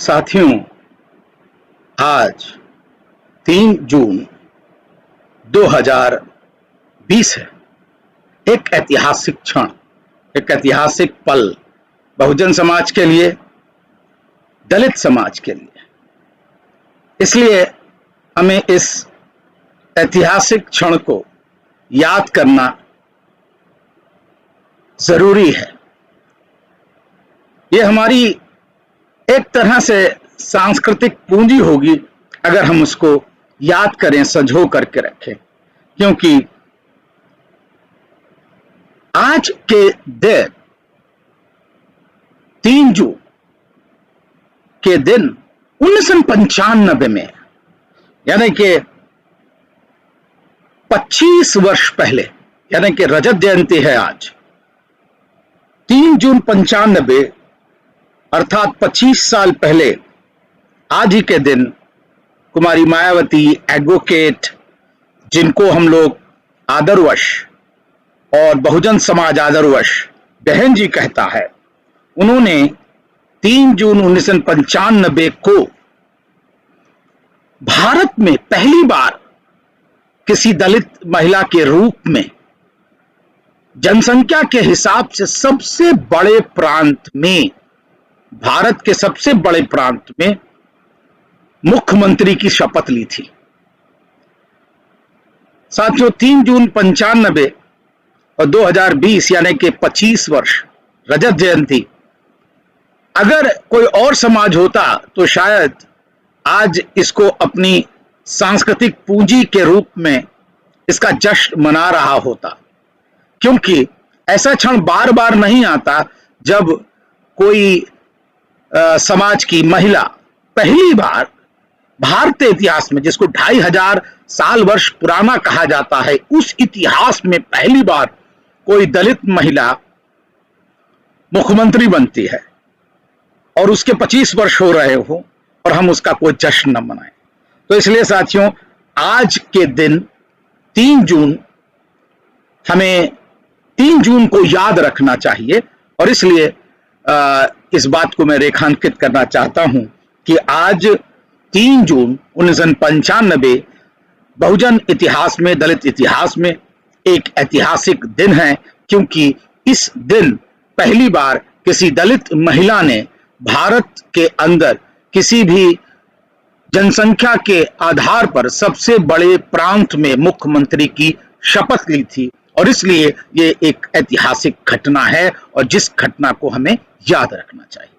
साथियों, आज 3 जून 2020 है। एक ऐतिहासिक क्षण, एक ऐतिहासिक पल बहुजन समाज के लिए, दलित समाज के लिए। इसलिए हमें इस ऐतिहासिक क्षण को याद करना जरूरी है। ये हमारी एक तरह से सांस्कृतिक पूंजी होगी अगर हम उसको याद करें, संजो करके रखें, क्योंकि आज के दिन 3 जून के दिन 1995 में, यानी कि 25 वर्ष पहले, यानी कि रजत जयंती है आज 3 जून 95, अर्थात 25 साल पहले आज ही के दिन कुमारी मायावती एडवोकेट, जिनको हम लोग आदरवश और बहुजन समाज आदरवश बहन जी कहता है, उन्होंने 3 जून 1995 को भारत में पहली बार किसी दलित महिला के रूप में जनसंख्या के हिसाब से सबसे बड़े प्रांत में, भारत के सबसे बड़े प्रांत में मुख्यमंत्री की शपथ ली थी। साथियों, 3 जून 95 और 2020 यानी कि 25 वर्ष रजत जयंती, अगर कोई और समाज होता तो शायद आज इसको अपनी सांस्कृतिक पूंजी के रूप में इसका जश्न मना रहा होता, क्योंकि ऐसा क्षण बार बार नहीं आता जब कोई समाज की महिला पहली बार भारतीय इतिहास में, जिसको 2500 साल वर्ष पुराना कहा जाता है, उस इतिहास में पहली बार कोई दलित महिला मुख्यमंत्री बनती है और उसके 25 वर्ष हो रहे हो और हम उसका कोई जश्न न मनाएं। तो इसलिए साथियों, आज के दिन 3 जून, हमें 3 जून को याद रखना चाहिए। और इसलिए इस बात को मैं रेखांकित करना चाहता हूं कि आज 3 जून 1995 बहुजन इतिहास में, दलित इतिहास में एक ऐतिहासिक दिन है, क्योंकि इस दिन पहली बार किसी दलित महिला ने भारत के अंदर किसी भी जनसंख्या के आधार पर सबसे बड़े प्रांत में मुख्यमंत्री की शपथ ली थी। और इसलिए ये एक ऐतिहासिक घटना है और जिस घटना को हमें याद रखना चाहिए।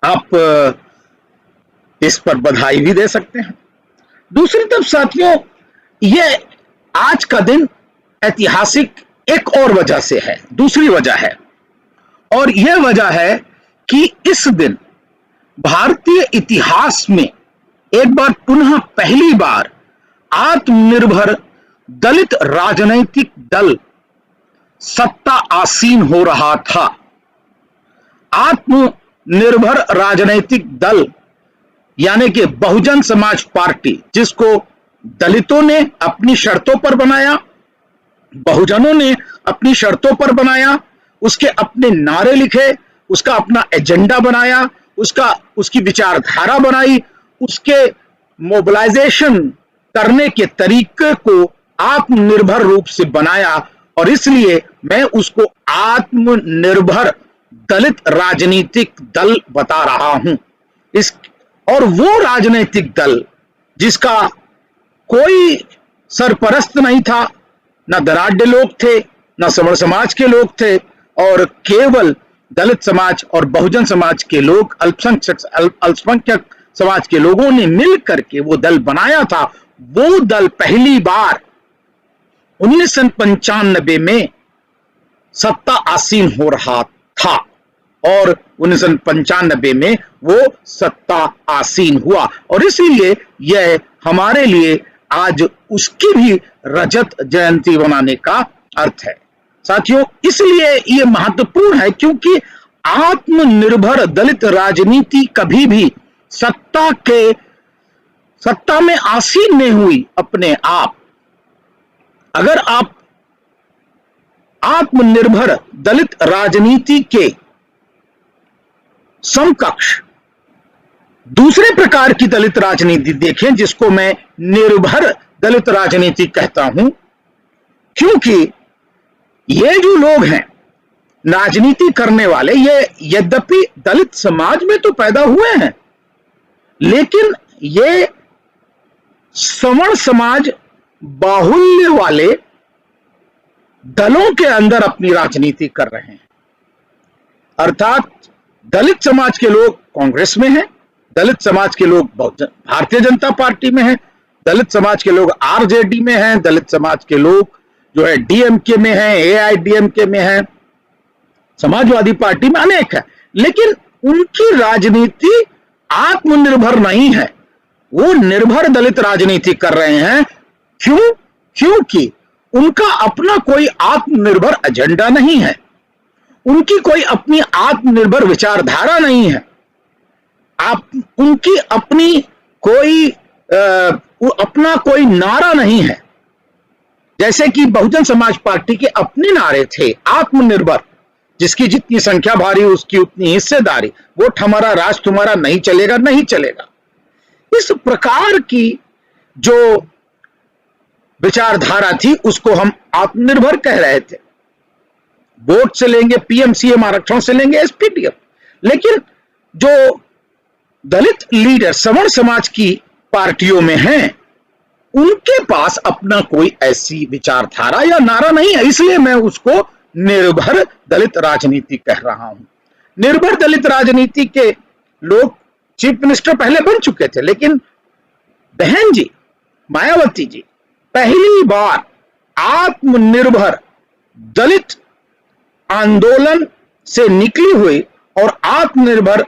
आप इस पर बधाई भी दे सकते हैं। दूसरी तरफ साथियों, ये आज का दिन ऐतिहासिक एक और वजह से है, दूसरी वजह है, और यह वजह है कि इस दिन भारतीय इतिहास में एक बार पुनः पहली बार आत्मनिर्भर दलित राजनैतिक दल सत्ता आसीन हो रहा था। आत्मनिर्भर राजनैतिक दल यानी कि बहुजन समाज पार्टी, जिसको दलितों ने अपनी शर्तों पर बनाया, बहुजनों ने अपनी शर्तों पर बनाया, उसके अपने नारे लिखे, उसका अपना एजेंडा बनाया, उसकी विचारधारा बनाई, उसके मोबिलाइजेशन करने के तरीके को आत्मनिर्भर रूप से बनाया। और इसलिए मैं उसको आत्मनिर्भर दलित राजनीतिक दल बता रहा हूं। और वो राजनीतिक दल जिसका कोई सरपरस्त नहीं था, ना दराड्य लोग थे, ना सवर्ण समाज के लोग थे, और केवल दलित समाज और बहुजन समाज के लोग, अल्पसंख्यक समाज के लोगों ने मिल करके वो दल बनाया था। वो दल पहली बार 1995 में सत्ता आसीन हो रहा था और 1995 में वो सत्ता आसीन हुआ, और इसलिए यह हमारे लिए आज उसकी भी रजत जयंती मनाने का अर्थ है। साथियों, इसलिए यह महत्वपूर्ण है क्योंकि आत्मनिर्भर दलित राजनीति कभी भी सत्ता में आसीन नहीं हुई अपने आप। अगर आप आत्मनिर्भर दलित राजनीति के समकक्ष दूसरे प्रकार की दलित राजनीति देखें, जिसको मैं निर्भर दलित राजनीति कहता हूं, क्योंकि ये जो लोग हैं राजनीति करने वाले, ये यद्यपि दलित समाज में तो पैदा हुए हैं, लेकिन ये सवर्ण समाज बाहुल्य वाले दलों के अंदर अपनी राजनीति कर रहे हैं। अर्थात दलित समाज के लोग कांग्रेस में हैं, दलित समाज के लोग भारतीय जनता पार्टी में हैं, दलित समाज के लोग आरजेडी में हैं, दलित समाज के लोग जो है डीएमके में हैं, एआईडीएमके में हैं, समाजवादी पार्टी में अनेक है, लेकिन उनकी राजनीति आत्मनिर्भर नहीं है। वो निर्भर दलित राजनीति कर रहे हैं। क्यों? क्योंकि उनका अपना कोई आत्मनिर्भर एजेंडा नहीं है, उनकी कोई अपनी आत्मनिर्भर विचारधारा नहीं है, उनकी अपनी कोई अपना कोई नारा नहीं है। जैसे कि बहुजन समाज पार्टी के अपने नारे थे, आत्मनिर्भर, जिसकी जितनी संख्या भारी उसकी उतनी हिस्सेदारी, वोट हमारा राज तुम्हारा नहीं चलेगा, नहीं चलेगा। इस प्रकार की जो विचारधारा थी उसको हम आत्मनिर्भर कह रहे थे। वोट से लेंगे, पीएमसीएम आरक्षण से लेंगे एसपीटीएफ। लेकिन जो दलित लीडर सवर्ण समाज की पार्टियों में हैं, उनके पास अपना कोई ऐसी विचारधारा या नारा नहीं है, इसलिए मैं उसको निर्भर दलित राजनीति कह रहा हूं। निर्भर दलित राजनीति के लोग चीफ मिनिस्टर पहले बन चुके थे, लेकिन बहन जी मायावती जी पहली बार आत्मनिर्भर दलित आंदोलन से निकली हुई और आत्मनिर्भर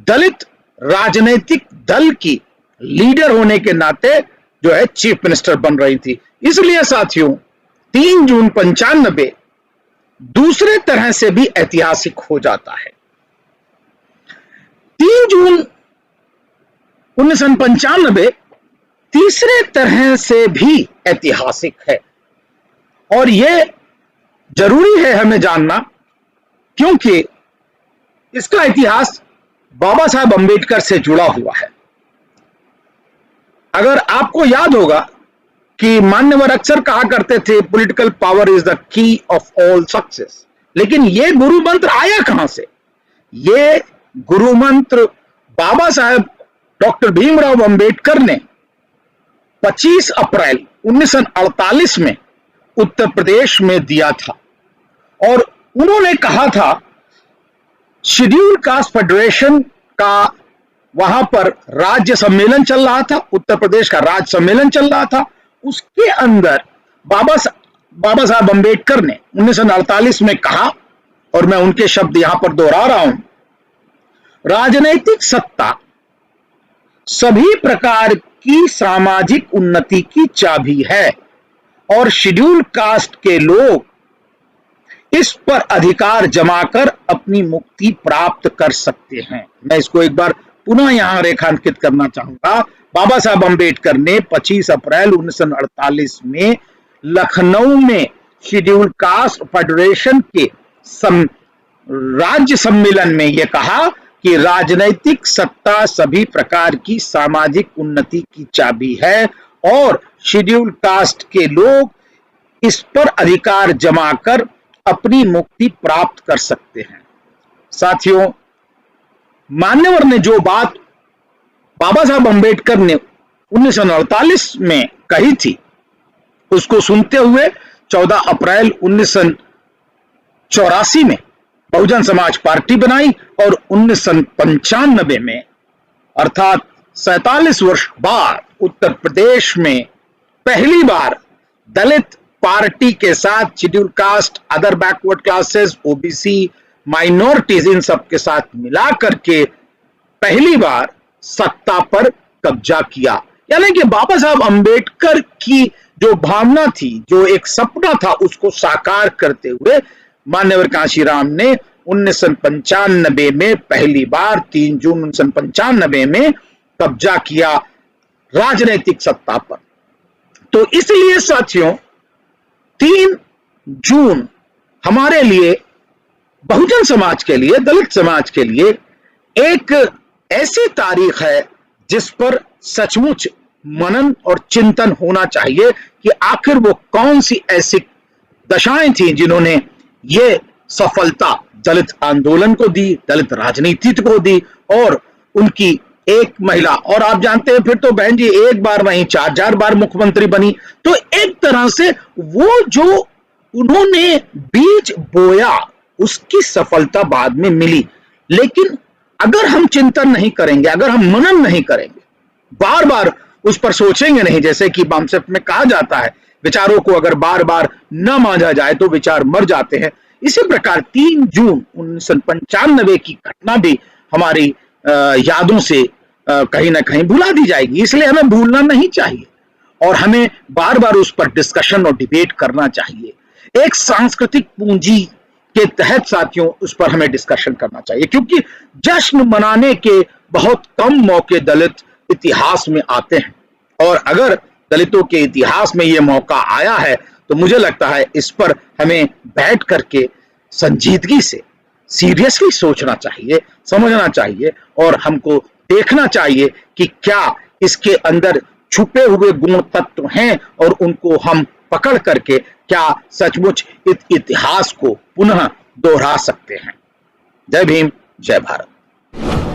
दलित राजनीतिक दल की लीडर होने के नाते जो है चीफ मिनिस्टर बन रही थी। इसलिए साथियों 3 जून 95 दूसरे तरह से भी ऐतिहासिक हो जाता है। 3 जून 1995 तीसरे तरह से भी ऐतिहासिक है, और यह जरूरी है हमें जानना, क्योंकि इसका इतिहास बाबा साहब अंबेडकर से जुड़ा हुआ है। अगर आपको याद होगा कि मान्यवर अक्सर कहा करते थे political power is the key of all success, लेकिन यह गुरु मंत्र आया कहां से? यह गुरु मंत्र बाबा साहब डॉक्टर भीमराव अंबेडकर ने 25 अप्रैल 1948 में उत्तर प्रदेश में दिया था, और उन्होंने कहा था शेड्यूल कास्ट फेडरेशन का वहां पर राज्य सम्मेलन चल रहा था, उत्तर प्रदेश का राज्य सम्मेलन चल रहा था। उसके अंदर बाबा साहब अंबेडकर ने 1948 में कहा, और मैं उनके शब्द यहां पर दोहरा रहा हूं, राजनीतिक सत्ता सभी प्रकार की सामाजिक उन्नति की चाबी है और शेड्यूल कास्ट के लोग इस पर अधिकार जमाकर अपनी मुक्ति प्राप्त कर सकते हैं। मैं इसको एक बार पुनः यहां रेखांकित करना चाहूंगा। बाबा साहब अंबेडकर ने 25 अप्रैल 1948 में लखनऊ में शेड्यूल कास्ट फेडरेशन के राज्य सम्मेलन में यह कहा कि राजनैतिक सत्ता सभी प्रकार की सामाजिक उन्नति की चाबी है और शेड्यूल कास्ट के लोग इस पर अधिकार जमाकर अपनी मुक्ति प्राप्त कर सकते हैं। साथियों, मान्यवर ने जो बात बाबा साहब अंबेडकर ने 1948 में कही थी, उसको सुनते हुए 14 अप्रैल 1984 में बहुजन समाज पार्टी बनाई और 1995 में अर्थात 47 वर्ष बाद उत्तर प्रदेश में पहली बार दलित पार्टी के साथ schedule caste, other backward classes, OBC, minorities, इन सब के साथ मिला करके पहली बार सत्ता पर कब्जा किया। यानी कि बाबा साहब अंबेडकर की जो भावना थी, जो एक सपना था, उसको साकार करते हुए मान्यवर कांशीराम ने 1995 में पहली बार 3 जून 1995 में कब्जा किया राजनीतिक सत्ता पर। तो इसलिए साथियों 3 जून हमारे लिए, बहुजन समाज के लिए, दलित समाज के लिए एक ऐसी तारीख है जिस पर सचमुच मनन और चिंतन होना चाहिए कि आखिर वो कौन सी ऐसी दशाएं थी जिन्होंने ये सफलता दलित आंदोलन को दी, दलित राजनीति को दी और उनकी एक महिला, और आप जानते हैं फिर तो बहन जी एक बार नहीं 4-4 बार मुख्यमंत्री बनी। तो एक तरह से वो जो उन्होंने बीज बोया उसकी सफलता बाद में मिली। लेकिन अगर हम चिंतन नहीं करेंगे, अगर हम मनन नहीं करेंगे, बार बार उस पर सोचेंगे नहीं, जैसे कि बामसेफ्ट में कहा जाता है विचारों को अगर बार बार न मांझा जाए तो विचार मर जाते हैं। इसी प्रकार 3 जून 1995 की घटना भी हमारी यादों से कहीं ना कहीं भुला दी जाएगी, इसलिए हमें भूलना नहीं चाहिए और हमें बार बार उस पर डिस्कशन और डिबेट करना चाहिए। एक सांस्कृतिक पूंजी के तहत साथियों उस पर हमें डिस्कशन करना चाहिए, क्योंकि जश्न मनाने के बहुत कम मौके दलित इतिहास में आते हैं और अगर दलितों के इतिहास में यह मौका आया है तो मुझे लगता है इस पर हमें बैठ करके संजीदगी से सीरियसली सोचना चाहिए, समझना चाहिए और हमको देखना चाहिए कि क्या इसके अंदर छुपे हुए गुण तत्व हैं और उनको हम पकड़ करके क्या सचमुच इतिहास को पुनः दोहरा सकते हैं। जय भीम, जय भारत।